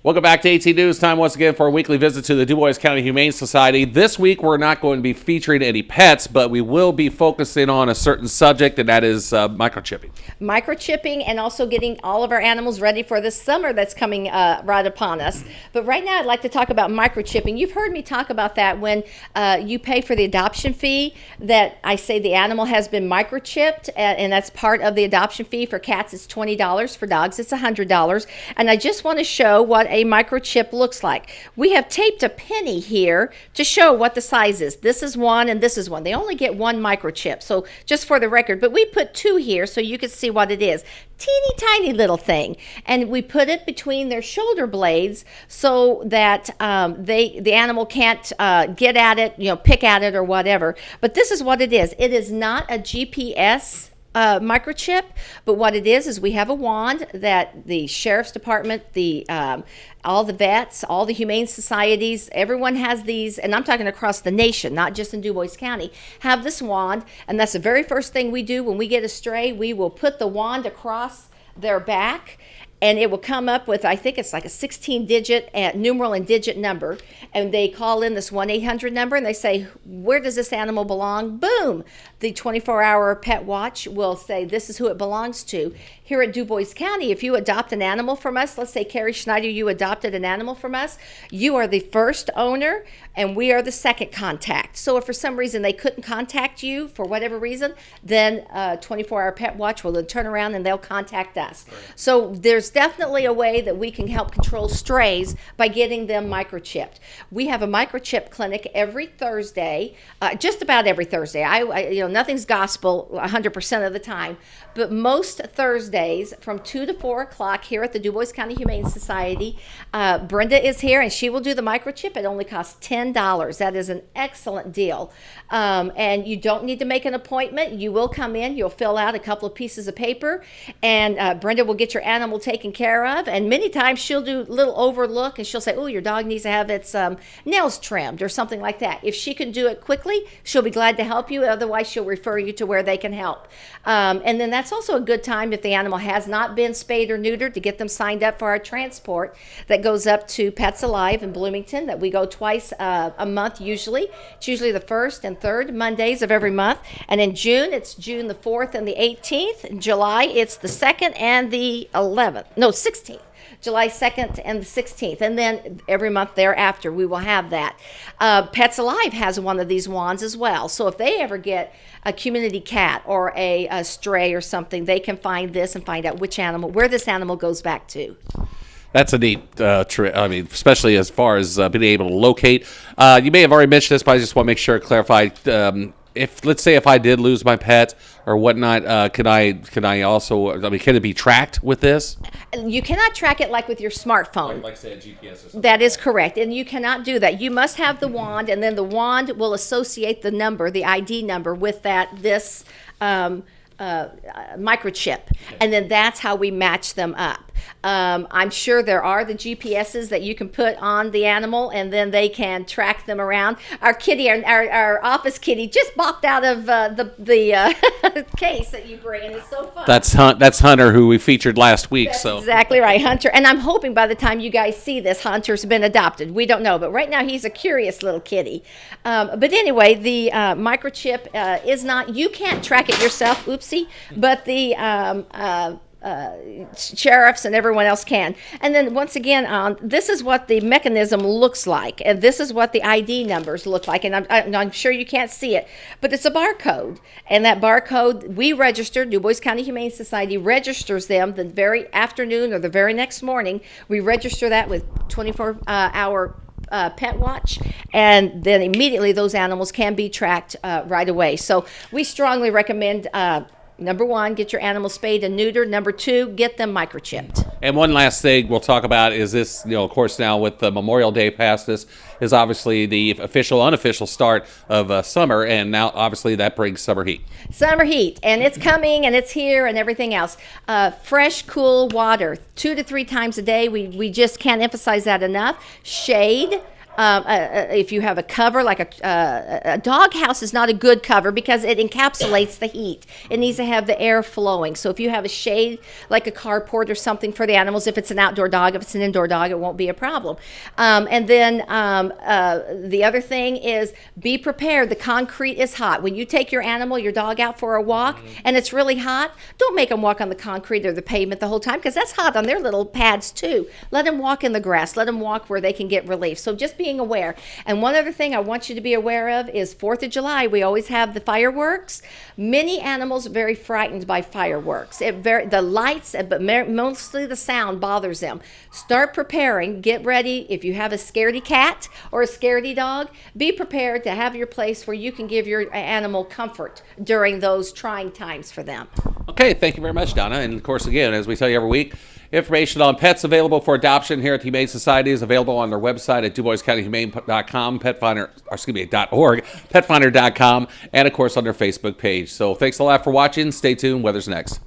Welcome back to AT News. Time once again for a weekly visit to the Dubois County Humane Society. This week we're not going to be featuring any pets, but we will be focusing on a certain subject, and that is microchipping. Microchipping and also getting all of our animals ready for the summer that's coming right upon us. But right now I'd like to talk about microchipping. You've heard me talk about that when you pay for the adoption fee, that I say the animal has been microchipped, and that's part of the adoption fee. For cats it's $20, for dogs it's $100. And I just want to show what a microchip looks like. We have taped a penny here to show what the size is. This is one and this is one. They only get one microchip, so just for the record, but we put two here so you can see what it is. Teeny tiny little thing, and we put it between their shoulder blades so that the animal can't get at it, pick at it or whatever. But this is what it is. It is not a GPS microchip, but what it is we have a wand that the sheriff's department, all the vets, all the humane societies, everyone has these, and I'm talking across the nation, not just in Dubois County, have this wand, and that's the very first thing we do when we get a stray. We will put the wand across their back, and it will come up with, I think it's like a 16-digit numeral and digit number, and they call in this 1-800 number, and they say, where does this animal belong? Boom! The 24-hour pet watch will say, this is who it belongs to. Here at Dubois County, if you adopt an animal from us, let's say Carey Schneider, you adopted an animal from us, you are the first owner, and we are the second contact. So if for some reason they couldn't contact you for whatever reason, then 24-hour pet watch will then turn around and they'll contact us. Right. So there's definitely a way that we can help control strays by getting them microchipped. We have a microchip clinic every Thursday, just about every Thursday. Nothing's gospel 100% of the time, but most Thursdays from 2 to 4 o'clock here at the Dubois County Humane Society. Brenda is here, and she will do the microchip. It only costs $10. That is an excellent deal. And you don't need to make an appointment. You will come in, you'll fill out a couple of pieces of paper, and Brenda will get your animal taken care of. And many times she'll do a little overlook, and she'll say, oh, your dog needs to have its nails trimmed or something like that. If she can do it quickly, she'll be glad to help you. Otherwise, she'll refer you to where they can help. And then that's also a good time if the animal has not been spayed or neutered to get them signed up for our transport that goes up to Pets Alive in Bloomington, that we go twice a month usually. It's usually the first and third Mondays of every month. And in June, it's June the 4th and the 18th. In July, it's the 2nd and the 11th. No, 16th. July 2nd and the 16th, and then every month thereafter we will have that. Pets Alive has one of these wands as well, so if they ever get a community cat or a stray or something, they can find this and find out where this animal goes back to. That's a neat trick. I mean, especially as far as being able to locate. You may have already mentioned this, but I just want to make sure I clarify. Let's say if I did lose my pet or whatnot, can I also? I mean, can it be tracked with this? You cannot track it like with your smartphone. Like say a GPS or something. That is correct, and you cannot do that. You must have the wand, and then the wand will associate the number, the ID number, with this microchip, and then that's how we match them up. I'm sure there are the GPSs that you can put on the animal, and then they can track them around. Our kitty, our office kitty, just bopped out of the case that you bring, and it's so fun. That's Hunter, who we featured last week. That's exactly right, Hunter. And I'm hoping by the time you guys see this, Hunter's been adopted. We don't know, but right now he's a curious little kitty. But anyway, the microchip is not. You can't track it yourself. Oopsie, but the sheriffs and everyone else can. And then once again, this is what the mechanism looks like, and this is what the ID numbers look like, and I'm sure you can't see it, but it's a barcode, and that barcode we register. Dubois County Humane Society registers them the very afternoon or the very next morning. We register that with 24-hour pet watch, and then immediately those animals can be tracked right away. So we strongly recommend number one, get your animal spayed and neutered. Number two, get them microchipped. And one last thing we'll talk about is this, of course, now with the Memorial Day past us, is obviously the unofficial start of summer, and now obviously that brings summer heat. Summer heat, and it's coming, and it's here, and everything else. Fresh, cool water, 2 to 3 times a day. We just can't emphasize that enough. Shade. If you have a cover, like a dog house is not a good cover because it encapsulates the heat. It needs to have the air flowing. So if you have a shade, like a carport or something for the animals, if it's an outdoor dog, if it's an indoor dog, it won't be a problem. And then the other thing is be prepared. The concrete is hot. When you take your animal, your dog out for a walk, and it's really hot, don't make them walk on the concrete or the pavement the whole time because that's hot on their little pads too. Let them walk in the grass. Let them walk where they can get relief. So just being aware. And one other thing I want you to be aware of is 4th of July. We always have the fireworks. Many animals are very frightened by fireworks. The lights, but mostly the sound bothers them. Start preparing. Get ready. If you have a scaredy cat or a scaredy dog, be prepared to have your place where you can give your animal comfort during those trying times for them. Okay, thank you very much, Donna. And of course, again, as we tell you every week, information on pets available for adoption here at the Humane Society is available on their website at DuboisCountyHumane.com, .org, petfinder.com, and of course on their Facebook page. So thanks a lot for watching. Stay tuned. Weather's next.